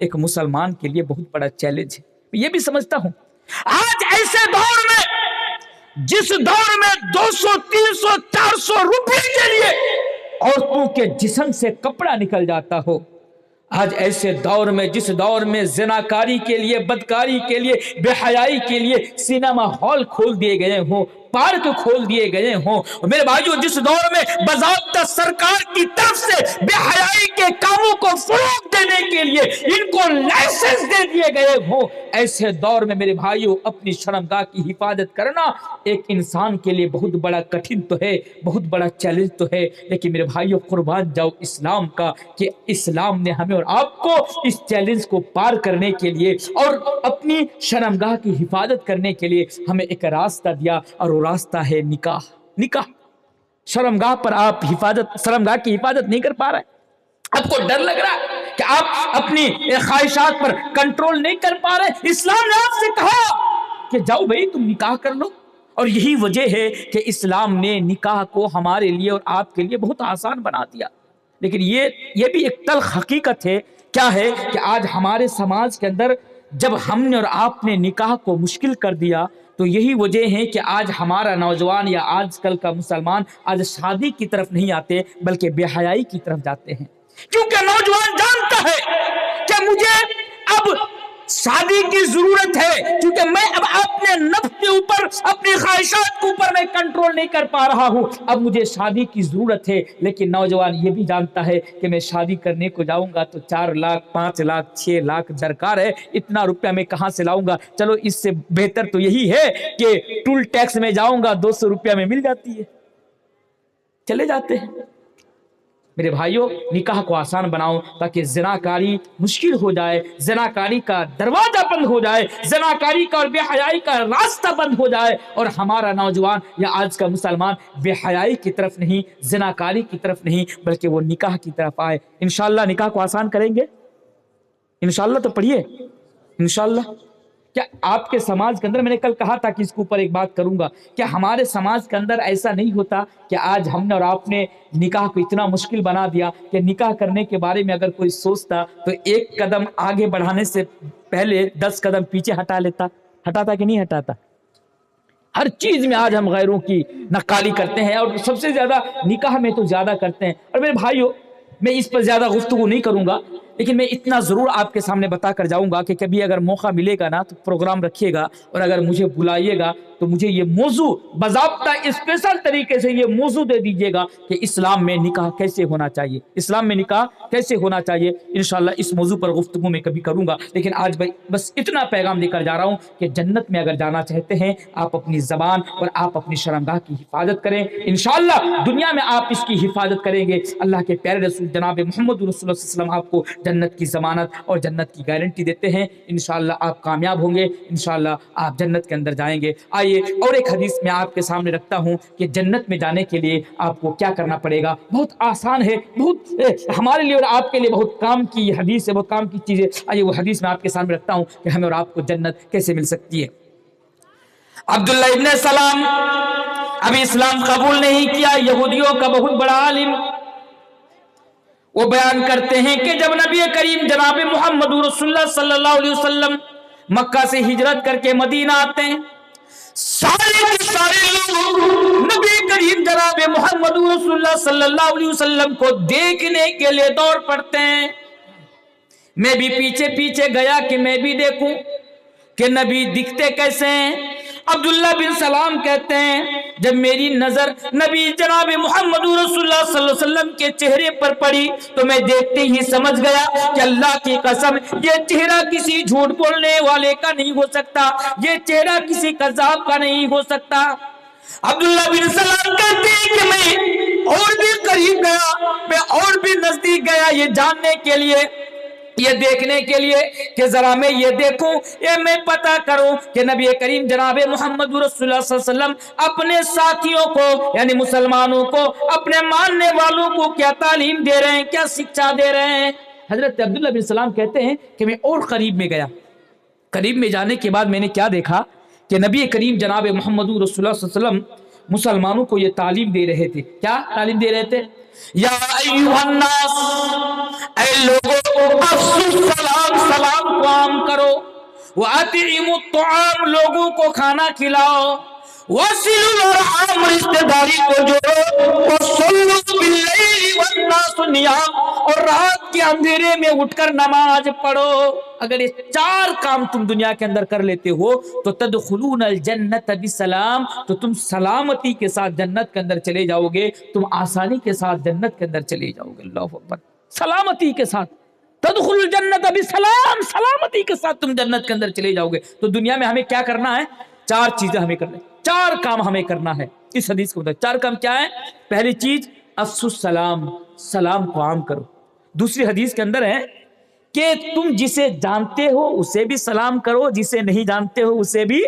ایک مسلمان کے لیے بہت بڑا چیلنج ہے. یہ بھی سمجھتا ہوں آج ایسے دور میں جس دور میں 200 300 400 روپے کے لیے عورتوں کے جسم سے کپڑا نکل جاتا ہو، آج ایسے دور میں جس دور میں زناکاری کے لیے، بدکاری کے لیے، بے حیائی کے لیے سینما ہال کھول دیے گئے ہوں، پارک کھول دیے گئے ہوں، میرے بھائیو جس دور میں باضابطہ سرکار کی طرف سے بے حیائی کے کاموں کو فروغ دینے کے لیے ان کو لائسنس دے دیے گئے ہوں، ایسے دور میں میرے بھائیو اپنی شرمگاہ کی حفاظت کرنا ایک انسان کے لیے بہت بڑا کٹھن تو ہے، بہت بڑا چیلنج تو ہے. لیکن میرے بھائیو قربان جاؤ اسلام کا کہ اسلام نے ہمیں اور آپ کو اس چیلنج کو پار کرنے کے لیے اور اپنی شرمگاہ کی حفاظت کرنے کے لیے ہمیں ایک راستہ دیا، اور وہ راستہ ہے نکاح. نکاح شرمگاہ پر آپ شرمگاہ کی حفاظت نہیں کر پا رہے، آپ کو ڈر لگ رہا ہے کہ آپ اپنی خواہشات پر کنٹرول نہیں کر پا رہے، اسلام نے آپ سے کہا کہ جاؤ بھائی تم نکاح کر لو. اور یہی وجہ ہے کہ اسلام نے نکاح کو ہمارے لیے اور آپ کے لیے بہت آسان بنا دیا. لیکن یہ بھی ایک تلخ حقیقت ہے. کیا ہے کہ آج ہمارے سماج کے اندر جب ہم نے اور آپ نے نکاح کو مشکل کر دیا تو یہی وجہ ہے کہ آج ہمارا نوجوان یا آج کل کا مسلمان آج شادی کی طرف نہیں آتے بلکہ بے حیائی کی طرف جاتے ہیں. کیونکہ نوجوان جانتا ہے کہ مجھے اب شادی کی ضرورت ہے، کیونکہ میں اب اپنے نفس کے اوپر، اپنی خواہشات کے اوپر میں کنٹرول نہیں کر پا رہا ہوں، اب مجھے شادی کی ضرورت ہے. لیکن نوجوان یہ بھی جانتا ہے کہ میں شادی کرنے کو جاؤں گا تو 4 لاکھ 5 لاکھ 6 لاکھ درکار ہے، اتنا روپیہ میں کہاں سے لاؤں گا؟ چلو اس سے بہتر تو یہی ہے کہ ٹول ٹیکس میں جاؤں گا 200 روپیہ میں مل جاتی ہے، چلے جاتے ہیں. میرے بھائیوں نکاح کو آسان بناؤ تاکہ زناکاری مشکل ہو جائے، زناکاری کا دروازہ بند ہو جائے، زناکاری کا اور بے حیائی کا راستہ بند ہو جائے، اور ہمارا نوجوان یا آج کا مسلمان بے حیائی کی طرف نہیں، زناکاری کی طرف نہیں، بلکہ وہ نکاح کی طرف آئے. انشاءاللہ نکاح کو آسان کریں گے انشاءاللہ. تو پڑھیے انشاءاللہ. کیا آپ کے سماج کے اندر، میں نے کل کہا تھا کہ اس کے اوپر ایک بات کروں گا، کیا ہمارے سماج کے اندر ایسا نہیں ہوتا کہ آج ہم نے اور آپ نے نکاح کو اتنا مشکل بنا دیا کہ نکاح کرنے کے بارے میں اگر کوئی سوچتا تو 1 قدم آگے بڑھانے سے پہلے 10 قدم پیچھے ہٹاتا کہ نہیں ہٹاتا؟ ہر چیز میں آج ہم غیروں کی نقالی کرتے ہیں، اور سب سے زیادہ نکاح میں تو زیادہ کرتے ہیں. اور میرے بھائیوں میں اس پر زیادہ گفتگو نہیں کروں گا، لیکن میں اتنا ضرور آپ کے سامنے بتا کر جاؤں گا کہ کبھی اگر موقع ملے گا نا تو پروگرام رکھیے گا، اور اگر مجھے بلائیے گا تو مجھے یہ موضوع باضابطہ اسپیشل طریقے سے یہ موضوع دے دیجیے گا کہ اسلام میں نکاح کیسے ہونا چاہیے، اسلام میں نکاح کیسے ہونا چاہیے. انشاءاللہ اس موضوع پر گفتگو میں کبھی کروں گا. لیکن آج بس اتنا پیغام لے کر جا رہا ہوں کہ جنت میں اگر جانا چاہتے ہیں آپ اپنی زبان اور آپ اپنی شرمگاہ کی حفاظت کریں. انشاءاللہ دنیا میں آپ اس کی حفاظت کریں گے. اللہ کے پیارے رسول جناب محمد رسول اللہ صلی اللہ علیہ وسلم آپ کو جنت کی ضمانت اور جنت کی گارنٹی دیتے ہیں. انشاءاللہ آپ کامیاب ہوں گے، انشاءاللہ آپ جنت کے اندر جائیں گے. آئیے اور ایک حدیث میں آپ کے سامنے رکھتا ہوں کہ جنت میں جانے کے لیے آپ کو کیا کرنا پڑے گا. بہت آسان ہے، بہت ہمارے لیے اور آپ کے لیے بہت کام کی حدیث ہے، بہت کام کی چیز ہے. آئیے وہ حدیث میں آپ کے سامنے رکھتا ہوں کہ ہمیں اور آپ کو جنت کیسے مل سکتی ہے. عبداللہ ابن سلام ابھی اسلام قبول نہیں کیا، یہودیوں کا بہت بڑا عالم، وہ بیان کرتے ہیں کہ جب نبی کریم جناب محمد رسول اللہ صلی اللہ علیہ وسلم مکہ سے ہجرت کر کے مدینہ آتے ہیں، سارے لوگ نبی کریم جناب محمد رسول اللہ صلی اللہ علیہ وسلم کو دیکھنے کے لیے دوڑ پڑتے ہیں. میں بھی پیچھے پیچھے گیا کہ میں بھی دیکھوں کہ نبی دکھتے کیسے ہیں. عبداللہ بن سلام کہتے ہیں جب میری نظر نبی جناب محمد رسول اللہ صلی اللہ علیہ وسلم کے چہرے پر پڑی تو میں دیکھتے ہی سمجھ گیا کہ اللہ کی قسم یہ چہرہ کسی جھوٹ بولنے والے کا نہیں ہو سکتا، یہ چہرہ کسی قذاب کا نہیں ہو سکتا. عبداللہ بن سلام کہتے ہیں کہ میں اور بھی قریب گیا، میں اور بھی نزدیک گیا یہ جاننے کے لیے، یہ دیکھنے کے لیے کہ ذرا میں یہ دیکھوں، یہ میں پتہ کروں کہ نبی کریم جناب محمد رسول اللہ صلی اللہ علیہ وسلم اپنے ساتھیوں کو یعنی مسلمانوں کو، اپنے ماننے والوں کو کیا تعلیم دے رہے ہیں، کیا شکشا دے رہے ہیں. حضرت عبداللہ بن سلام کہتے ہیں کہ میں اور قریب میں گیا. قریب میں جانے کے بعد میں نے کیا دیکھا کہ نبی کریم جناب محمد رسول اللہ صلی اللہ علیہ وسلم مسلمانوں کو یہ تعلیم دے رہے تھے. کیا تعلیم دے رہے تھے؟ یا ایھا الناس، اے لوگوں افشوا السلام، کرو، وَأَطْعِمُوا الطَّعَامَ لوگوں کو کھانا کھلاؤ، وَصِلُوا الْأَرْحَامَ رشتہ داری کو جوڑو، وَصَلُّوا بِاللَّيْلِ وَالنَّاسُ نِيَامٌ اور رات کے اندھیرے میں اٹھ کر نماز پڑھو۔ اگر یہ 4 کام تم دنیا کے اندر کر لیتے ہو تو تدخلون الجنت بسلام، تو تم سلامتی کے ساتھ جنت کے اندر چلے جاؤ گے، تم آسانی کے ساتھ جنت کے اندر چلے جاؤ گے۔ اللہ اکبر، سلامتی کے ساتھ تدخل الجنت بسلام، سلامتی کے ساتھ تم جنت کے اندر چلے جاؤ گے۔ تو دنیا میں ہمیں کیا کرنا ہے؟ 4 چیزیں ہمیں کرنا ہے، 4 کام ہمیں کرنا ہے۔ اس حدیث کو بتائیں 4 کام کیا ہے؟ پہلی چیز افشوا السلام، سلام کو عام کرو۔ دوسری حدیث کے اندر ہے کہ تم جسے جانتے ہو اسے بھی سلام کرو، جسے نہیں جانتے ہو اسے بھی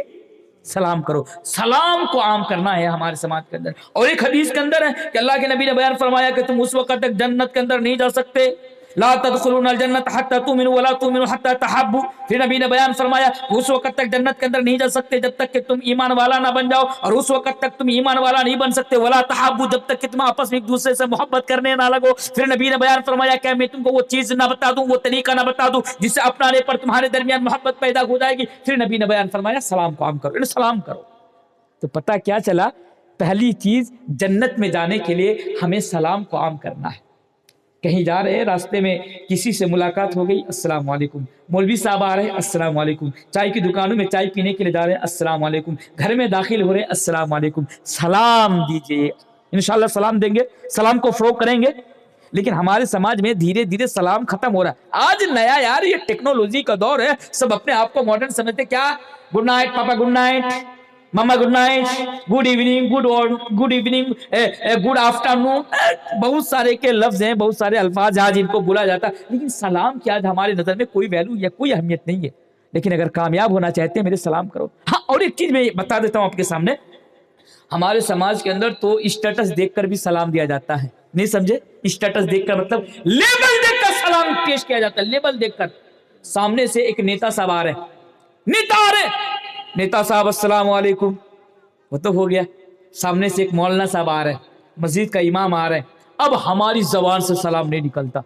سلام کرو۔ سلام کو عام کرنا ہے ہمارے سماج کے اندر۔ اور ایک حدیث کے اندر ہے کہ اللہ کے نبی نے بیان فرمایا کہ تم اس وقت تک جنت کے اندر نہیں جا سکتے، لا تدخلون الجنت حتى تؤمنوا ولا تؤمنوا حتى تحبوا۔ پھر نبی نے بیان فرمایا اس وقت تک جنت کے اندر نہیں جا سکتے جب تک کہ تم ایمان والا نہ بن جاؤ، اور اس وقت تک تم ایمان والا نہیں بن سکتے ولا تحبوا، جب تک کہ تم آپس میں ایک دوسرے سے محبت کرنے نہ لگو۔ پھر نبی نے بیان فرمایا کہ میں تم کو وہ چیز نہ بتا دوں، وہ طریقہ نہ بتا دوں جس سے اپنانے پر تمہارے درمیان محبت پیدا ہو جائے گی۔ پھر نبی نے بیان فرمایا سلام کو عام کرو، یعنی سلام کرو۔ تو پتہ کیا چلا؟ پہلی چیز جنت میں جانے کے لیے ہمیں سلام کو عام کرنا ہے۔ کہیں جا رہے ہیں، راستے میں کسی سے ملاقات ہو گئی، السلام علیکم۔ مولوی صاحب آ رہے ہیں، السلام علیکم۔ چائے کی دکانوں میں چائے پینے کے لیے جا رہے ہیں، السلام علیکم۔ گھر میں داخل ہو رہے ہیں، السلام علیکم۔ سلام دیجئے، انشاءاللہ سلام دیں گے، سلام کو فروغ کریں گے۔ لیکن ہمارے سماج میں دھیرے دھیرے سلام ختم ہو رہا ہے۔ آج نیا یار یہ ٹیکنالوجی کا دور ہے، سب اپنے آپ کو ماڈرن سمجھتے، کیا گڈ نائٹ پاپا، گڈ نائٹ ماما، good night, good evening, good evening, good afternoon, بہت سارے کے لفظ ہیں، بہت سارے الفاظ آج ان کو بولا جاتا ہے، لیکن سلام کی آج ہمارے نظر میں کوئی ویلو یا کوئی اہمیت نہیں ہے۔ لیکن اگر کامیاب ہونا چاہتے ہیں میرے سلام کرو۔ ہاں، اور ایک چیز میں بتا دیتا ہوں آپ کے سامنے، ہمارے سماج کے اندر تو اسٹیٹس دیکھ کر بھی سلام دیا جاتا ہے، نہیں سمجھے؟ اسٹیٹس دیکھ کر مطلب لیبل دیکھ کر سلام پیش کیا جاتا ہے، لیبل دیکھ کر۔ سامنے سے ایک نیتا صاحب آ رہے ہیں، نیتا آ رہے ہیں، نیتا صاحب السلام علیکم، وہ تو ہو گیا۔ سامنے سے ایک مولانا صاحب آ رہے ہیں، مسجد کا امام آ رہے ہیں، اب ہماری زبان سے سلام نہیں نکلتا۔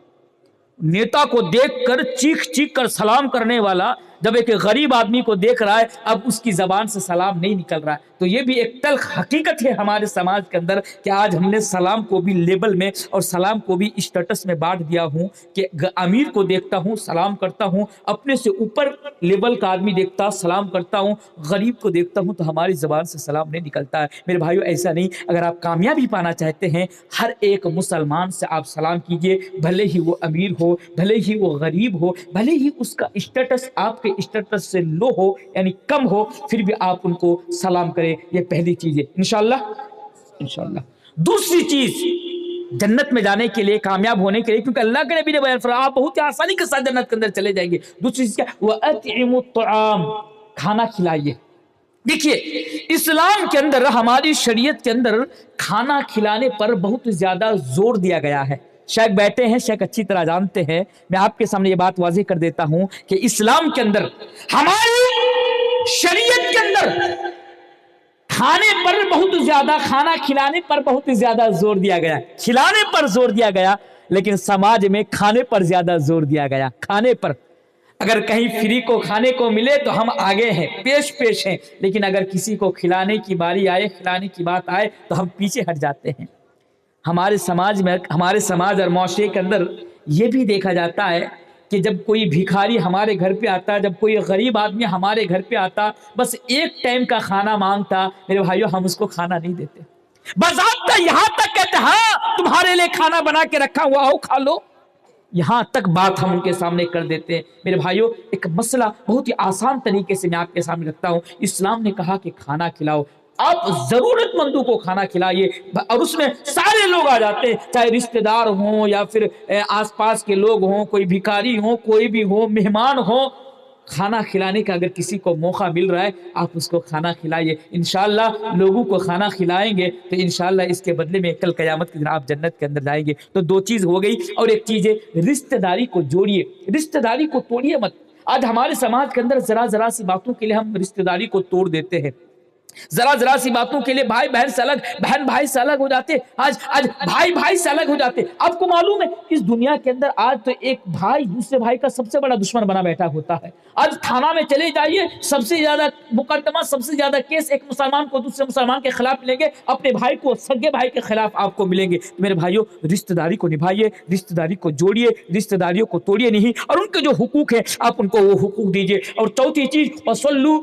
نیتا کو دیکھ کر چیخ چیخ کر سلام کرنے والا جب ایک غریب آدمی کو دیکھ رہا ہے، اب اس کی زبان سے سلام نہیں نکل رہا ہے۔ تو یہ بھی ایک تلخ حقیقت ہے ہمارے سماج کے اندر کہ آج ہم نے سلام کو بھی لیبل میں اور سلام کو بھی اسٹیٹس میں بانٹ دیا ہوں کہ امیر کو دیکھتا ہوں سلام کرتا ہوں، اپنے سے اوپر لیبل کا آدمی دیکھتا سلام کرتا ہوں، غریب کو دیکھتا ہوں تو ہماری زبان سے سلام نہیں نکلتا ہے۔ میرے بھائیو ایسا نہیں، اگر آپ کامیابی پانا چاہتے ہیں ہر ایک مسلمان سے آپ سلام کیجئے، بھلے ہی وہ امیر ہو، بھلے ہی وہ غریب ہو، بھلے ہی اس کا اسٹیٹس آپ کے اسٹیٹس سے لو ہو یعنی کم ہو، پھر بھی آپ ان کو سلام کریں۔ یہ پہلی چیز ہے انشاءاللہ۔ دوسری چیز جنت میں جانے کے لیے، کامیاب ہونے کے لیے، کیونکہ اللہ کے نبی نے بیان فرمایا آپ بہت ہی آسانی کے ساتھ جنت کے اندر چلے جائیں گے۔ دوسری چیز کیا؟ وَأَطْعِمُوا الطَّعَامَ، کھانا کھلائیے۔ دیکھیے اسلام کے اندر، ہماری شریعت کے اندر کھانا کھلانے پر بہت زیادہ زور دیا گیا ہے۔ شیخ بیٹھے ہیں، شیخ اچھی طرح جانتے ہیں، میں آپ کے سامنے یہ بات واضح کر دیتا ہوں کہ اسلام کے اندر، ہماری شریعت کے اندر کھانے پر بہت زیادہ، کھانا کھلانے پر بہت زیادہ زور دیا گیا۔ کھلانے پر زور دیا گیا لیکن سماج میں کھانے پر زیادہ زور دیا گیا۔ کھانے پر اگر کہیں فری کو کھانے کو ملے تو ہم آگے ہیں، پیش ہیں، لیکن اگر کسی کو کھلانے کی باری آئے، کھلانے کی بات آئے تو ہم پیچھے ہٹ جاتے ہیں۔ ہمارے سماج میں، ہمارے سماج اور معاشرے کے اندر یہ بھی دیکھا جاتا ہے کہ جب کوئی بھکاری ہمارے گھر پہ آتا، جب کوئی غریب آدمی ہمارے گھر پہ آتا، بس ایک ٹائم کا کھانا مانگتا، میرے بھائیو ہم اس کو کھانا نہیں دیتے، باضابطہ یہاں تک کہتے ہاں تمہارے لیے کھانا بنا کے رکھا ہوا، آؤ کھا لو، یہاں تک بات ہم ان کے سامنے کر دیتے ہیں۔ میرے بھائیو ایک مسئلہ بہت ہی آسان طریقے سے میں آپ کے سامنے رکھتا ہوں۔ اسلام نے کہا کہ کھانا کھلاؤ، آپ ضرورت مندوں کو کھانا کھلائیے، اور اس میں سارے لوگ آ جاتے ہیں، چاہے رشتہ دار ہوں یا پھر آس پاس کے لوگ ہوں، کوئی بھکاری ہوں، کوئی بھی ہو، مہمان ہو، کھانا کھلانے کا اگر کسی کو موقع مل رہا ہے آپ اس کو کھانا کھلائیے۔ انشاءاللہ لوگوں کو کھانا کھلائیں گے تو انشاءاللہ اس کے بدلے میں کل قیامت کے دن آپ جنت کے اندر جائیں گے۔ تو 2 چیز ہو گئی، اور ایک چیز ہے رشتہ داری کو جوڑیے، رشتہ داری کو توڑیے مت۔ آج ہمارے سماج کے اندر ذرا سی باتوں کے لیے ہم رشتہ داری کو توڑ دیتے ہیں۔ ذرا ذرا سی باتوں کے لیے بھائی بہن سے الگ، بہن بھائی سے الگ ہو جاتے، آج بھائی بھائی سے الگ ہو جاتے۔ آپ کو معلوم ہے اس دنیا کے اندر آج تو ایک بھائی دوسرے بھائی کا سب سے بڑا دشمن بنا بیٹھا ہوتا ہے۔ آج تھانہ میں چلے جائیے، سب سے زیادہ مقدمہ، سب سے زیادہ کیس ایک مسلمان کو دوسرے مسلمان کے خلاف ملیں گے، اپنے بھائی کو سگے بھائی کے خلاف آپ کو ملیں گے۔ میرے بھائیوں، رشتہ داری کو نبھائیے، رشتہ داری کو جوڑیے، رشتہ داریوں کو توڑیے نہیں، اور ان کے جو حقوق ہیں آپ ان کو وہ حقوق دیجیے۔ اور چوتھی چیز، وصلو،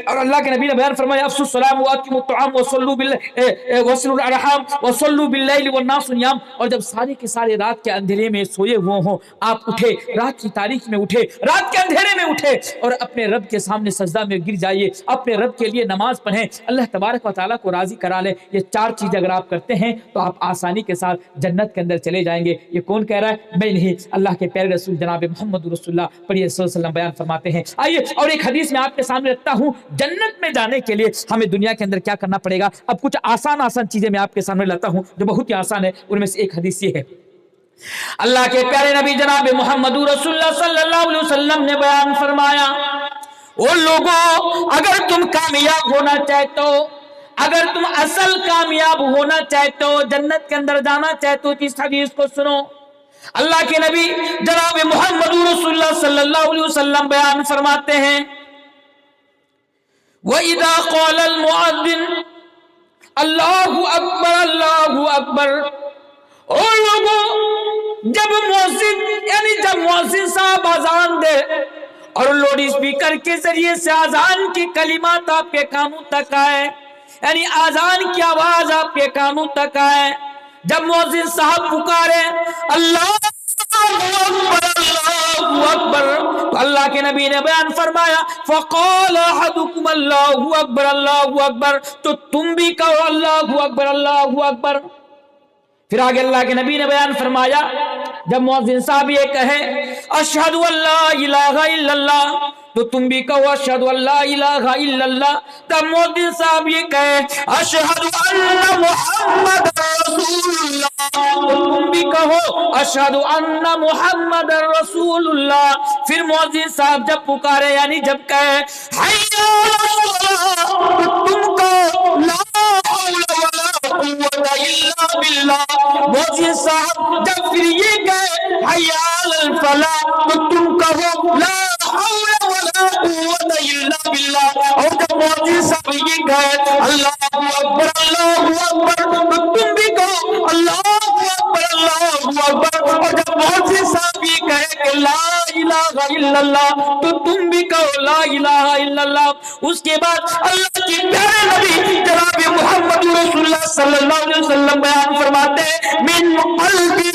اور اللہ کے نبی نے بیان فرمایا افشوا السلام واتموا الطعام وصلوا الارحام وصلوا باللیل والناس نیام۔ اور جب سارے کے سارے رات کے اندھیرے میں سوئے ہوئے ہوں، آپ اٹھے، رات کی تاریخ میں اٹھے، رات کے اندھیرے میں اٹھے اور اپنے رب کے سامنے سجدہ میں گر جائیے، اپنے رب کے لیے نماز پڑھیں، اللہ تبارک و تعالیٰ کو راضی کرا لیں۔ یہ چار چیزیں اگر آپ کرتے ہیں تو آپ آسانی کے ساتھ جنت کے اندر چلے جائیں گے۔ یہ کون کہہ رہا ہے؟ میں نہیں، اللہ کے پیارے رسول جناب محمد رسول اللہ پڑھیے صلی اللہ علیہ وسلم بیان فرماتے ہیں۔ آئیے اور ایک حدیث میں آپ کے سامنے رکھتا ہوں، جنت میں جانے کے لیے ہمیں دنیا کے اندر کیا کرنا پڑے گا۔ اب کچھ آسان چیزیں میں آپ کے سامنے لاتا ہوں جو بہت ہی آسان ہے، ان میں سے ایک حدیث یہ ہے، اللہ کے پیارے نبی جناب محمد رسول اللہ صلی اللہ علیہ وسلم نے بیان فرمایا، او لوگوں، اگر تم کامیاب ہونا چاہتے ہو، اگر تم اصل کامیاب ہونا چاہتے ہو، جنت کے اندر جانا چاہتے ہو، تو اس حدیث کو سنو۔ اللہ کے نبی جناب محمد رسول اللہ صلی اللہ علیہ وسلم بیان فرماتے ہیں، وَإِذَا قَالَ الْمُؤَذِّنُ اللہ اکبر اللہ اکبر، اور لوگوں جب مؤذن، یعنی جب مؤذن صاحب اذان دے اور لوڈ اسپیکر کے ذریعے سے اذان کی کلمات آپ کے کانوں تک آئے، یعنی اذان کی آواز آپ کے کانوں تک آئے، جب مؤذن صاحب پکارے اللہ اکبر اللہ اکبر، تو اللہ کے نبی نے بیان فرمایا فقال احدکم اللہ اکبر اللہ اکبر، تو تم بھی کہو اللہ اکبر اللہ اکبر۔ پھر آگے اللہ کے نبی نے بیان فرمایا جب مؤذن صاحب یہ کہے اشہد ان لا الہ الا اللہ، تو تم بھی کہو اشہد ان لا الہ الا اللہ۔ تب مؤذن صاحب یہ کہے اشہد ان محمد رسول اللہ، تو تم بھی کہو اشہد ان محمد رسول اللہ۔ پھر مؤذن صاحب جب پکارے، یعنی جب کہے حی علی الصلاۃ، تو تم کہو لا حول ولا قوت الا باللہ۔ مؤذن صاحب جب پھر یہ کہے حی علی الفلاح، تو تم کہو لا حول ولا قوت الا باللہ۔ اور جب مؤذن صاحب یہ کہے اللہ اکبر اللہ اکبر، تو تم بھی کہو اللہ اکبر اللہ اکبر۔ اور جب مؤذن صاحب یہ کہے کہ لا الہ الا اللہ، تو تم بھی کہو لا الہ الا اللہ۔ اس کے بعد اللہ کے پیارے نبی جناب محمد رسول اللہ صلی اللہ علیہ وسلم بیان فرماتے ہیں من قلبہ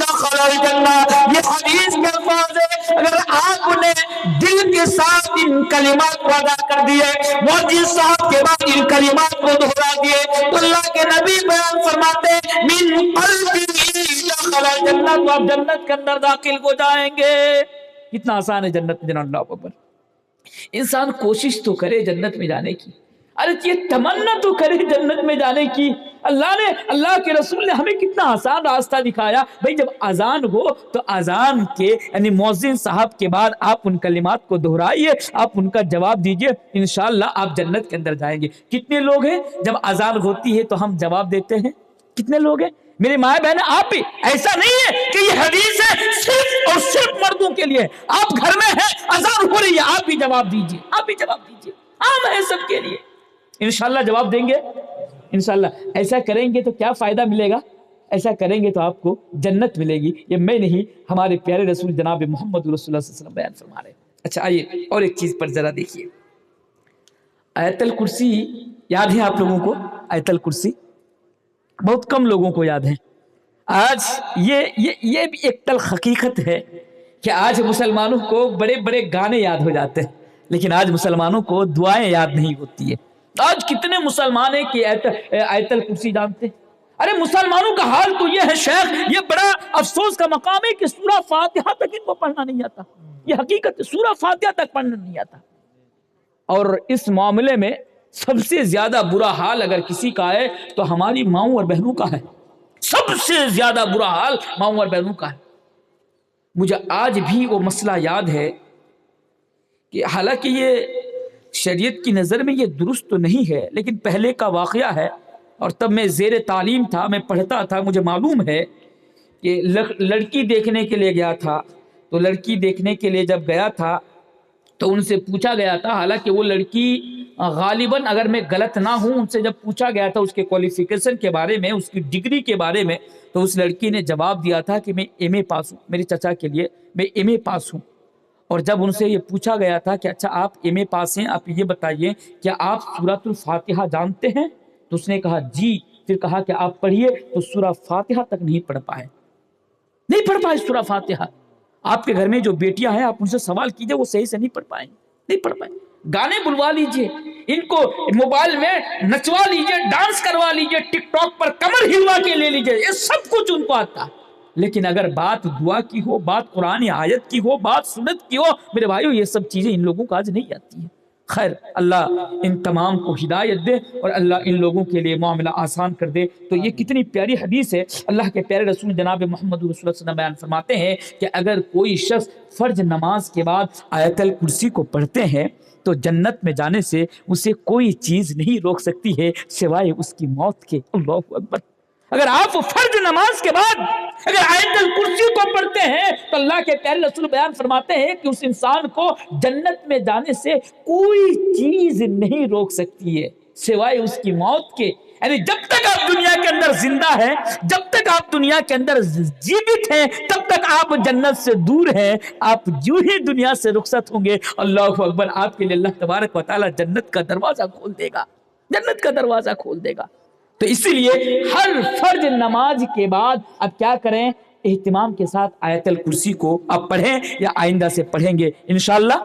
دخل الجنہ۔ یہ حدیث کے الفاظ ہے، اگر آپ نے دل کے ساتھ ان کلمات کو ادا کر دیے، مؤذن صاحب کے بعد ان کلمات کو دہرا دیے، تو اللہ کے نبی بیان فرماتے ہیں من قلبہ دخل الجنہ، تو آپ جنت کے اندر داخل ہو جائیں گے۔ کتنا آسان ہے جنت میں جانا، اللہ اکبر۔ انسان کوشش تو کرے جنت میں جانے کی، ارے یہ تمنا تو کرے جنت میں جانے کی۔ اللہ کے رسول نے ہمیں کتنا آسان راستہ دکھایا۔ بھئی جب اذان ہو تو اذان کے یعنی مؤذن صاحب کے بعد آپ ان کلمات کو دہرائیے، آپ ان کا جواب دیجئے، انشاءاللہ آپ جنت کے اندر جائیں گے۔ کتنے لوگ ہیں جب اذان ہوتی ہے تو ہم جواب دیتے ہیں؟ کتنے لوگ ہیں میرے مائیں بہن؟ آپ بھی ایسا نہیں ہے کہ یہ حدیث ہے صرف اور صرف مردوں کے لیے، آپ گھر میں ہیں اذان ہو رہی ہے آپ بھی جواب دیجئے، آپ بھی جواب دیجئے، عام ہے سب کے لیے۔ انشاءاللہ جواب دیں گے، انشاءاللہ ایسا کریں گے تو کیا فائدہ ملے گا؟ ایسا کریں گے تو آپ کو جنت ملے گی۔ یہ میں نہیں، ہمارے پیارے رسول جناب محمد رسول اللہ صلی اللہ علیہ وسلم بیان فرما رہے ہیں۔ اچھا آئیے اور ایک چیز پر ذرا دیکھیے، آیت الکرسی یاد ہے آپ لوگوں کو؟ آیت الکرسی بہت کم لوگوں کو یاد ہے۔ آج یہ بھی ایک تلخ حقیقت ہے کہ آج مسلمانوں کو بڑے بڑے گانے یاد ہو جاتے ہیں، لیکن آج مسلمانوں کو دعائیں یاد نہیں ہوتی ہے۔ آج کتنے مسلمان ہیں کہ آیت الکرسی جانتے ہیں؟ ارے مسلمانوں کا حال تو یہ ہے شیخ، یہ بڑا افسوس کا مقام ہے کہ سورہ فاتحہ تک ان کو پڑھنا نہیں آتا۔ یہ حقیقت ہے، سورہ فاتحہ تک پڑھنا نہیں آتا۔ اور اس معاملے میں سب سے زیادہ برا حال اگر کسی کا ہے تو ہماری ماؤں اور بہنوں کا ہے۔ سب سے زیادہ برا حال ماؤں اور بہنوں کا ہے۔ مجھے آج بھی وہ مسئلہ یاد ہے کہ حالانکہ یہ شریعت کی نظر میں یہ درست تو نہیں ہے، لیکن پہلے کا واقعہ ہے، اور تب میں زیر تعلیم تھا، میں پڑھتا تھا، مجھے معلوم ہے کہ لڑکی دیکھنے کے لیے گیا تھا، تو لڑکی دیکھنے کے لیے جب گیا تھا تو ان سے پوچھا گیا تھا، حالانکہ وہ لڑکی غالباً اگر میں غلط نہ ہوں، ان سے جب پوچھا گیا تھا اس کے کوالیفیکیشن کے بارے میں، اس کی ڈگری کے بارے میں، تو اس لڑکی نے جواب دیا تھا کہ میں ایم اے پاس ہوں، میرے چچا کے لیے میں ایم اے پاس ہوں۔ اور جب ان سے یہ پوچھا گیا تھا کہ اچھا آپ ایم اے پاس ہیں، آپ یہ بتائیے کیا آپ سورۃ الفاتحہ جانتے ہیں؟ تو اس نے کہا جی۔ پھر کہا کہ آپ پڑھیے، تو سورہ فاتحہ تک نہیں پڑھ پائے، نہیں پڑھ پائے سورہ فاتحہ۔ آپ کے گھر میں جو بیٹیاں ہیں، آپ ان سے سوال کیجئے، وہ صحیح سے نہیں پڑھ پائیں، نہیں پڑھ پائیں۔ گانے بلوا لیجئے، ان کو موبائل میں نچوا لیجئے، ڈانس کروا لیجئے، ٹک ٹاک پر کمر ہلوا کے لے لیجئے، یہ سب کچھ ان کو آتا ہے۔ لیکن اگر بات دعا کی ہو، بات قرآن آیت کی ہو، بات سنت کی ہو، میرے بھائیو یہ سب چیزیں ان لوگوں کو آج نہیں آتی ہیں۔ خیر، اللہ ان تمام کو ہدایت دے اور اللہ ان لوگوں کے لیے معاملہ آسان کر دے۔ تو یہ کتنی پیاری حدیث ہے، اللہ کے پیارے رسول جناب محمد رسول اللہ صلی اللہ علیہ وسلم بیان فرماتے ہیں کہ اگر کوئی شخص فرض نماز کے بعد آیت الکرسی کو پڑھتے ہیں تو جنت میں جانے سے اسے کوئی چیز نہیں روک سکتی ہے سوائے اس کی موت کے۔ اللہ اکبر! اگر آپ فرض نماز کے بعد اگر آیت الکرسی کو پڑھتے ہیں تو اللہ کے پیارے رسول بیان فرماتے ہیں کہ اس انسان کو جنت میں جانے سے کوئی چیز نہیں روک سکتی ہے سوائے اس کی موت کے۔ یعنی جب تک آپ دنیا کے اندر زندہ ہیں، جب تک آپ دنیا کے اندر جیوت ہیں، تب تک آپ جنت سے دور ہیں۔ آپ یوں ہی دنیا سے رخصت ہوں گے، اللہ اکبر، آپ کے لیے اللہ تبارک و تعالی جنت کا دروازہ کھول دے گا، جنت کا دروازہ کھول دے گا۔ تو اسی لیے ہر فرض نماز کے بعد اب کیا کریں؟ اہتمام کے ساتھ آیت الکرسی کو اب پڑھیں یا آئندہ سے پڑھیں گے انشاءاللہ۔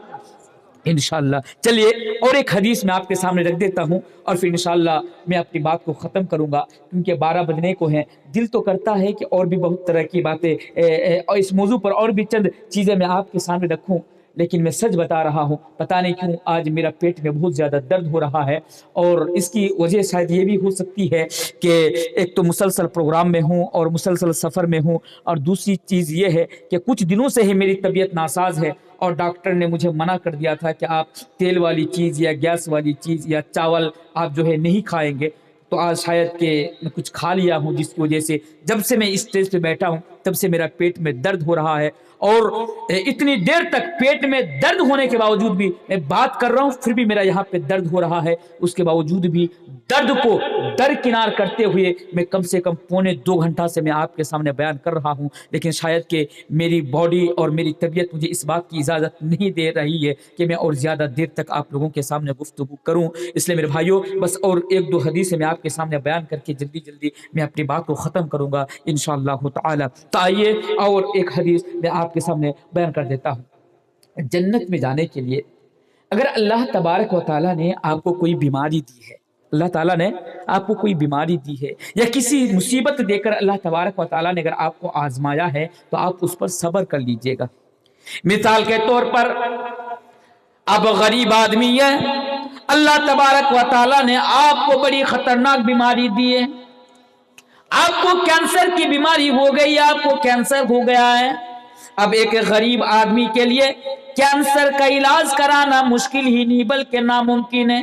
انشاءاللہ چلیے اور ایک حدیث میں آپ کے سامنے رکھ دیتا ہوں اور پھر انشاءاللہ میں اپنی بات کو ختم کروں گا، کیونکہ 12 بجنے کو ہیں۔ دل تو کرتا ہے کہ اور بھی بہت طرح کی باتیں اور اس موضوع پر اور بھی چند چیزیں میں آپ کے سامنے رکھوں، لیکن میں سچ بتا رہا ہوں، پتہ نہیں کیوں آج میرا پیٹ میں بہت زیادہ درد ہو رہا ہے، اور اس کی وجہ شاید یہ بھی ہو سکتی ہے کہ ایک تو مسلسل پروگرام میں ہوں اور مسلسل سفر میں ہوں، اور دوسری چیز یہ ہے کہ کچھ دنوں سے ہی میری طبیعت ناساز ہے، اور ڈاکٹر نے مجھے منع کر دیا تھا کہ آپ تیل والی چیز یا گیس والی چیز یا چاول آپ جو ہے نہیں کھائیں گے۔ تو آج شاید کہ میں کچھ کھا لیا ہوں، جس کی وجہ سے جب سے میں اس اسٹیج پہ بیٹھا ہوں تب سے میرا پیٹ میں درد ہو رہا ہے، اور اتنی دیر تک پیٹ میں درد ہونے کے باوجود بھی میں بات کر رہا ہوں، پھر بھی میرا یہاں پہ درد ہو رہا ہے۔ اس کے باوجود بھی درد کو درکنار کرتے ہوئے میں کم سے کم پونے 2 گھنٹہ سے میں آپ کے سامنے بیان کر رہا ہوں، لیکن شاید کہ میری باڈی اور میری طبیعت مجھے اس بات کی اجازت نہیں دے رہی ہے کہ میں اور زیادہ دیر تک آپ لوگوں کے سامنے گفتگو کروں۔ اس لیے میرے بھائیوں بس اور 1-2 حدیثیں میں آپ کے سامنے بیان کر کے جلدی جلدی میں اپنی بات کو ختم کروں گا انشاءاللہ تعالی۔ تو آئیے اور ایک حدیث میں آپ کے سامنے بیان کر دیتا ہوں۔ جنت میں جانے کے لیے اگر اللہ تبارک و تعالیٰ نے آپ کو کوئی بیماری دی ہے، اللہ تعالیٰ نے آپ کو کوئی بیماری دی ہے یا کسی مصیبت دے کر اللہ تبارک و تعالیٰ نے اگر آپ کو آزمایا ہے تو آپ اس پر صبر کر لیجئے گا۔ مثال کے طور پر اب غریب آدمی ہے، اللہ تبارک و تعالیٰ نے آپ کو بڑی خطرناک بیماری دی ہے، آپ کو کینسر کی بیماری ہو گئی، آپ کو کینسر ہو گیا ہے۔ اب ایک غریب آدمی کے لیے کینسر کا علاج کرانا مشکل ہی نہیں بلکہ ناممکن ہے،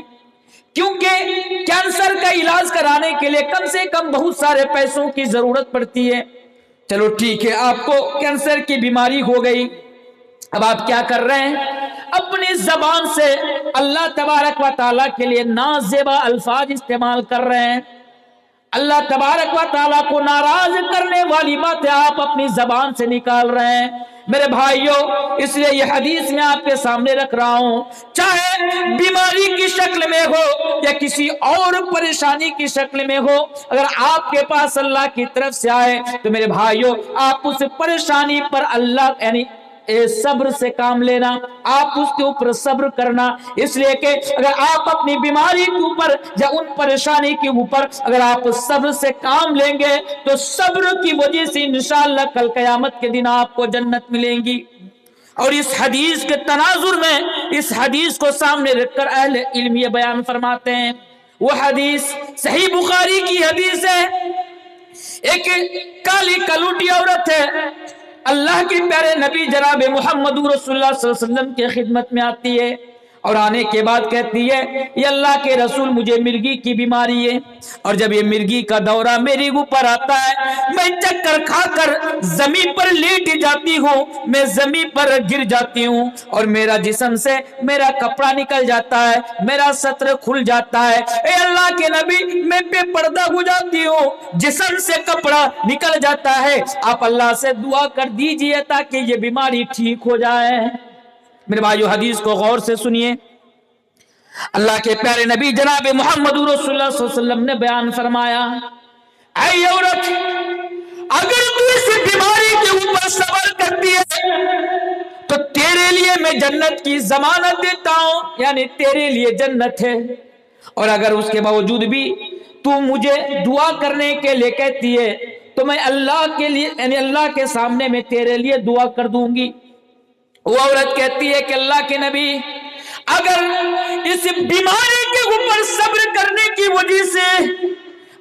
کیونکہ کینسر کا علاج کرانے کے لیے کم سے کم بہت سارے پیسوں کی ضرورت پڑتی ہے۔ چلو ٹھیک ہے، آپ کو کینسر کی بیماری ہو گئی، اب آپ کیا کر رہے ہیں؟ اپنی زبان سے اللہ تبارک و تعالیٰ کے لیے نازیبا الفاظ استعمال کر رہے ہیں۔ اللہ تبارک و تعالیٰ کو ناراض کرنے والی باتیں آپ اپنی زبان سے نکال رہے ہیں میرے بھائیوں۔ اس لیے یہ حدیث میں آپ کے سامنے رکھ رہا ہوں، چاہے بیماری کی شکل میں ہو یا کسی اور پریشانی کی شکل میں ہو، اگر آپ کے پاس اللہ کی طرف سے آئے تو میرے بھائیوں آپ اس پریشانی پر اللہ یعنی صبر سے کام لینا، آپ اس کے اوپر صبر کرنا، اس لیے کہ اگر آپ اپنی بیماری کے اوپر یا ان پریشانی کے اوپر اگر آپ صبر سے کام لیں گے تو صبر کی وجہ سے انشاءاللہ کل قیامت کے دن آپ کو جنت ملیں گی۔ اور اس حدیث کے تناظر میں اس حدیث کو سامنے رکھ کر اہل علم یہ بیان فرماتے ہیں، وہ حدیث صحیح بخاری کی حدیث ہے، ایک کالی کلوٹی عورت ہے، اللہ کے پیارے نبی جناب محمد رسول اللہ صلی اللہ علیہ وسلم کی خدمت میں آتی ہے، اور آنے کے بعد کہتی ہے یہ اللہ کے رسول مجھے مرگی کی بیماری ہے، اور جب یہ مرگی کا دورہ میرے اوپر آتا ہے میں چکر کھا کر زمین پر لیٹ جاتی ہوں، میں زمین پر گر جاتی ہوں اور میرا جسم سے میرا کپڑا نکل جاتا ہے، میرا ستر کھل جاتا ہے، اے اللہ کے نبی میں بے پردہ ہو جاتی ہوں، جسم سے کپڑا نکل جاتا ہے، آپ اللہ سے دعا کر دیجئے تاکہ یہ بیماری ٹھیک ہو جائے۔ میرے بھائیو حدیث کو غور سے سنیے، اللہ کے پیارے نبی جناب محمد رسول اللہ صلی اللہ علیہ وسلم نے بیان فرمایا، اے عورت اگر تو اس بیماری کے اوپر صبر کرتی ہے تو تیرے لیے میں جنت کی ضمانت دیتا ہوں، یعنی تیرے لیے جنت ہے، اور اگر اس کے باوجود بھی تو مجھے دعا کرنے کے لیے کہتی ہے تو میں اللہ کے لیے یعنی اللہ کے سامنے میں تیرے لیے دعا کر دوں گی۔ وہ عورت کہتی ہے کہ اللہ کے نبی اگر اس بیماری کے اوپر صبر کرنے کی وجہ سے،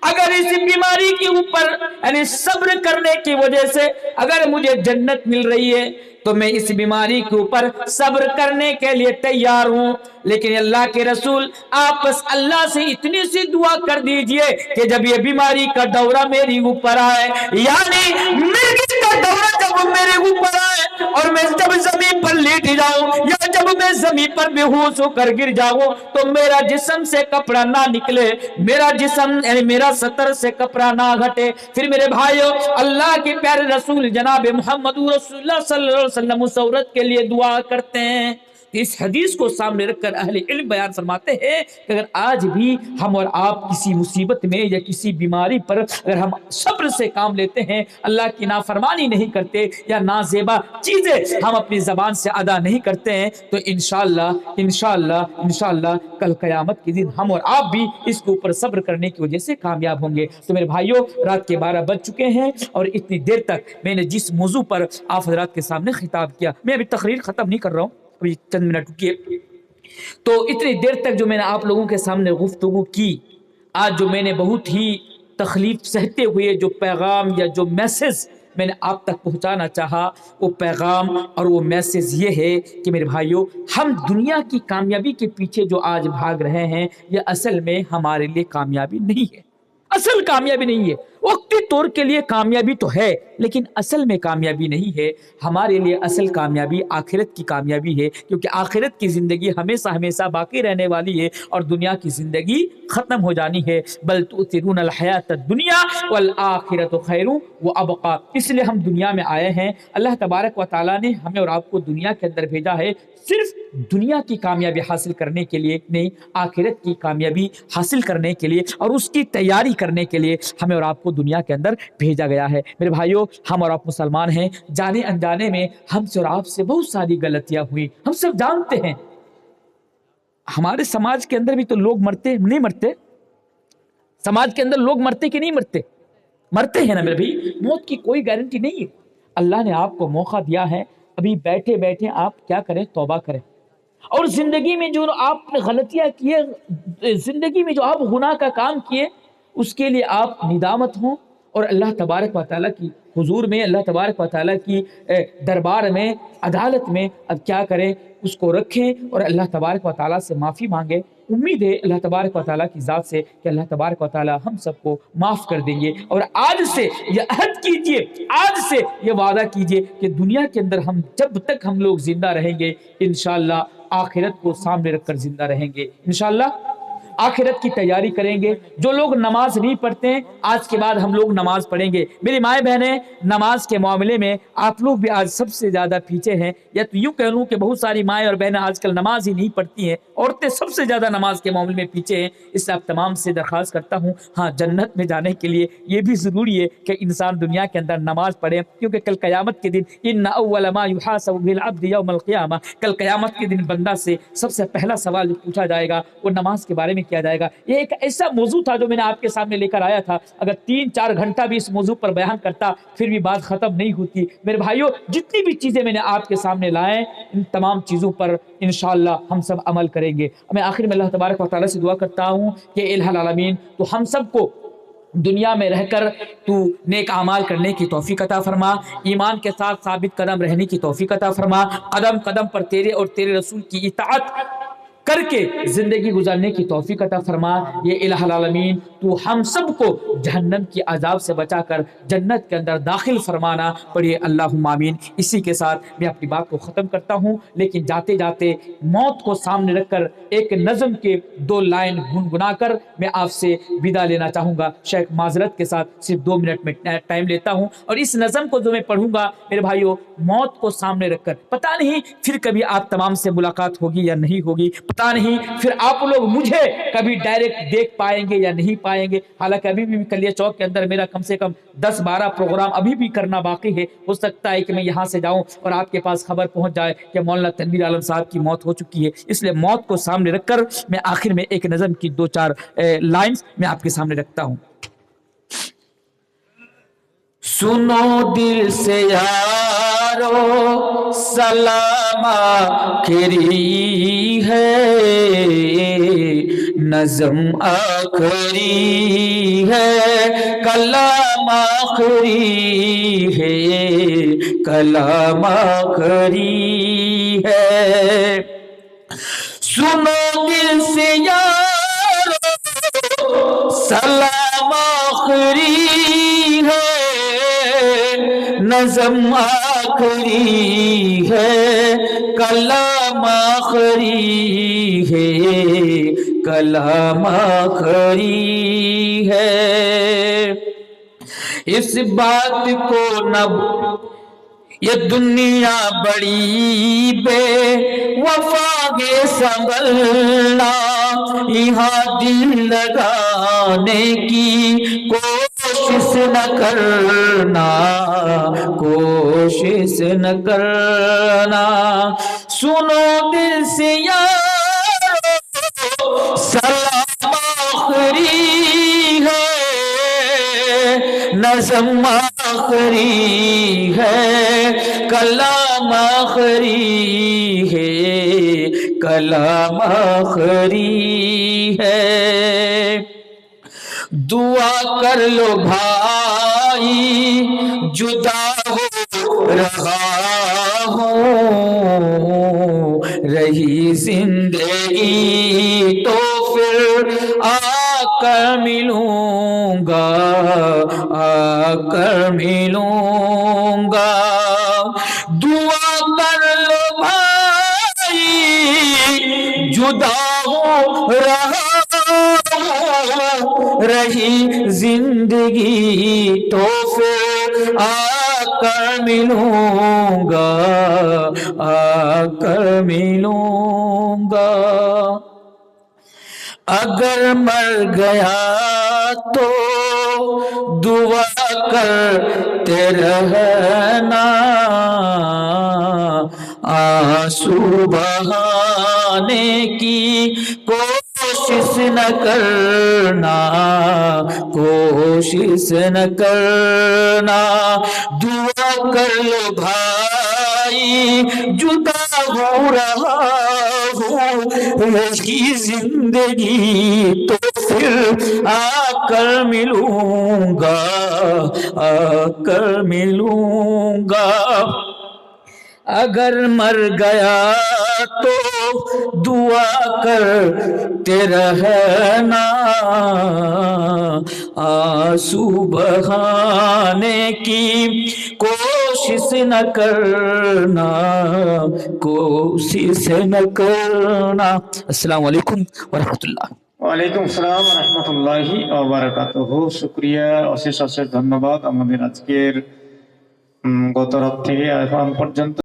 اگر اس بیماری کے اوپر یعنی صبر کرنے کی وجہ سے اگر مجھے جنت مل رہی ہے تو میں اس بیماری کے اوپر صبر کرنے کے لیے تیار ہوں، لیکن اللہ کے رسول آپ بس اللہ سے اتنی سی دعا کر دیجئے کہ جب یہ بیماری کا دورہ میری اوپر آئے، یعنی مرگی کا دورہ جب میرے اوپر آئے اور میں جب زمین پر لیٹ جاؤں یا جب میں زمین پر بے ہوش ہو کر گر جاؤں تو میرا جسم سے کپڑا نہ نکلے، میرا جسم یعنی میرا ستر سے کپڑا نہ گھٹے۔ پھر میرے بھائیو اللہ کے پیارے رسول جناب محمد رسول اللہ صلی اللہ علیہ وسلم اس عورت کے لیے دعا کرتے ہیں۔ اس حدیث کو سامنے رکھ کر اہل علم بیان فرماتے ہیں کہ اگر آج بھی ہم اور آپ کسی مصیبت میں یا کسی بیماری پر اگر ہم صبر سے کام لیتے ہیں، اللہ کی نافرمانی نہیں کرتے یا نازیبا چیزیں ہم اپنی زبان سے ادا نہیں کرتے ہیں، تو انشاءاللہ کل قیامت کے دن ہم اور آپ بھی اس کے اوپر صبر کرنے کی وجہ سے کامیاب ہوں گے۔ تو میرے بھائیوں رات کے 12 بج چکے ہیں اور اتنی دیر تک میں نے جس موضوع پر آپ حضرات کے سامنے خطاب کیا، میں ابھی تقریر ختم نہیں کر رہا ہوں، ابھی چند منٹ رکیے۔ تو اتنی دیر تک جو میں نے آپ لوگوں کے سامنے گفتگو کی، آج جو میں نے بہت ہی تکلیف سہتے ہوئے جو پیغام یا جو میسج میں نے آپ تک پہنچانا چاہا، وہ پیغام اور وہ میسج یہ ہے کہ میرے بھائیوں ہم دنیا کی کامیابی کے پیچھے جو آج بھاگ رہے ہیں یہ اصل میں ہمارے لیے کامیابی نہیں ہے، اصل کامیابی نہیں ہے۔ وقتی طور کے لیے کامیابی تو ہے لیکن اصل میں کامیابی نہیں ہے۔ ہمارے لیے اصل کامیابی آخرت کی کامیابی ہے، کیونکہ آخرت کی زندگی ہمیشہ ہمیشہ باقی رہنے والی ہے اور دنیا کی زندگی ختم ہو جانی ہے۔ بل تؤثرون الحیات الدنیا والآخرۃ خیر وابقی، اس لیے ہم دنیا میں آئے ہیں، اللہ تبارک و تعالیٰ نے ہمیں اور آپ کو دنیا کے اندر بھیجا ہے صرف دنیا کی کامیابی حاصل کرنے کے لیے نہیں، آخرت کی کامیابی حاصل کرنے کے لیے اور اس کی تیاری کرنے کے لیے ہمیں اور آپ کو دنیا کے اندر بھیجا گیا ہے۔ میرے بھائیوں ہم اور آپ مسلمان ہیں، جانے انجانے میں ہم سے اور آپ سے بہت ساری غلطیاں ہوئی، ہم سب جانتے ہیں۔ ہمارے سماج کے اندر بھی تو لوگ مرتے نہیں مرتے؟ سماج کے اندر لوگ مرتے کہ نہیں مرتے؟ مرتے ہیں نا میرے بھائی، موت کی کوئی گارنٹی نہیں ہے۔ اللہ نے آپ کو موقع دیا ہے، ابھی بیٹھے بیٹھے آپ کیا کریں؟ توبہ کریں، اور زندگی میں جو آپ نے غلطیاں کیے، زندگی میں جو آپ گناہ کا کام کیے، اس کے لیے آپ ندامت ہوں اور اللہ تبارک و تعالیٰ کی حضور میں، اللہ تبارک و تعالیٰ کی دربار میں، عدالت میں اب کیا کریں؟ اس کو رکھیں اور اللہ تبارک و تعالیٰ سے معافی مانگیں۔ امید ہے اللہ تبارک و تعالیٰ کی ذات سے کہ اللہ تبارک و تعالیٰ ہم سب کو معاف کر دیں گے، اور آج سے یہ عہد کیجئے، آج سے یہ وعدہ کیجئے کہ دنیا کے اندر ہم جب تک ہم لوگ زندہ رہیں گے انشاءاللہ آخرت کو سامنے رکھ کر زندہ رہیں گے، انشاءاللہ آخرت کی تیاری کریں گے۔ جو لوگ نماز نہیں پڑھتے ہیں آج کے بعد ہم لوگ نماز پڑھیں گے۔ میری مائیں بہنیں، نماز کے معاملے میں آپ لوگ بھی آج سب سے زیادہ پیچھے ہیں، یا تو یوں کہہ لوں کہ بہت ساری مائیں اور بہنیں آج کل نماز ہی نہیں پڑھتی ہیں، عورتیں سب سے زیادہ نماز کے معاملے میں پیچھے ہیں۔ اس سے آپ تمام سے درخواست کرتا ہوں، ہاں جنت میں جانے کے لیے یہ بھی ضروری ہے کہ انسان دنیا کے اندر نماز پڑھے، کیونکہ کل قیامت کے دن ان اول ما یحاسب به العبد یوم القیامہ، کل قیامت کے دن بندہ سے سب سے پہلا سوال جو پوچھا جائے گا وہ نماز کے بارے میں کیا جائے گا۔ یہ ایک ایسا موضوع تھا جو میں نے آپ کے سامنے لے کر آیا تھا، اگر 3-4 گھنٹہ بھی اس موضوع پر بیان کرتا پھر بھی بات ختم نہیں ہوتی۔ میرے بھائیوں جتنی بھی چیزیں میں نے آپ کے سامنے لائے ان تمام چیزوں پر انشاءاللہ ہم سب عمل کریں گے۔ میں آخر میں اللہ تبارک و تعالیٰ سے دعا کرتا ہوں کہ الہ العالمین تو ہم سب کو دنیا میں رہ کر تو نیک اعمال کرنے کی توفیق عطا فرما، ایمان کے ساتھ ثابت قدم رہنے کی توفیق عطا فرما، قدم قدم پر تیرے اور تیرے رسول کی اطاعت کر کے زندگی گزارنے کی توفیق عطا فرما. یہ الہ العالمین تو ہم سب کو جہنم کی عذاب سے بچا کر جنت کے اندر داخل فرمانا. پڑھیے اللہم آمین. اسی کے ساتھ میں اپنی بات کو ختم کرتا ہوں، لیکن جاتے جاتے موت کو سامنے رکھ کر ایک نظم کے 2 لائن گنگنا کر میں آپ سے ودا لینا چاہوں گا. شیخ معذرت کے ساتھ صرف 2 منٹ میں ٹائم لیتا ہوں، اور اس نظم کو جو میں پڑھوں گا میرے بھائیوں، موت کو سامنے رکھ کر پتہ نہیں پھر کبھی آپ تمام سے ملاقات ہوگی یا نہیں ہوگی، پتہ نہیں پھر آپ لوگ مجھے کبھی ڈائریکٹ دیکھ پائیں گے یا نہیں پائیں گے. حالانکہ ابھی بھی کلیہ چوک کے اندر میرا کم سے کم 10-12 پروگرام ابھی بھی کرنا باقی ہے. ہو سکتا ہے کہ میں یہاں سے جاؤں اور آپ کے پاس خبر پہنچ جائے کہ مولانا تنویر عالم صاحب کی موت ہو چکی ہے. اس لیے موت کو سامنے رکھ کر میں آخر میں ایک نظم کی 2-4 لائنز میں آپ کے سامنے رکھتا ہوں. سنو دل سے یارو سلام آخری ہے، نظم آخری ہے، کلام آخری ہے، کلام آخری ہے. سنو دل سے یارو سلام آخری ہے، نظم آخری ہے، کلام آخری ہے، کلام آخری ہے. اس بات کو نہ یہ دنیا بڑی بے وفا ہے سنبھلنا، یہاں دل لگانے کی کوشش نہ کرنا، کوشش نہ کرنا. سنو دل سے یارو سلام آخری ہے، نظم آخری ہے، کلام آخری ہے، کلام آخری ہے. دعا کر لو بھائی جدا ہو رہا ہوں، رہی زندگی تو پھر آ کر ملوں گا، آ کر ملوں گا. دعا کر لو بھائی جدا ہو رہا رہی زندگی تو پھر آ کر ملوں گا، آ کر ملوں گا. اگر مر گیا تو دعا کرتے رہنا، آنسو بہانے کی کوشش نہ کرنا، کوشش نہ کرنا. دعا کر لو بھائی جدا ہو رہا ہوں، رہی زندگی تو پھر آ کر ملوں گا، آ کر ملوں گا. اگر مر گیا تو دعا کرتے رہنا، آنسو بہانے کی کوشش نہ کرنا، کوشش نہ کرنا. السلام علیکم ورحمۃ اللہ. ওয়ালাইকুম আসসালাম রহমতুল্লাহি ওয়া শুক্রিয়া, অশেষ অশেষ ধন্যবাদ আমাদের আজকের গত রাত থেকে এখন পর্যন্ত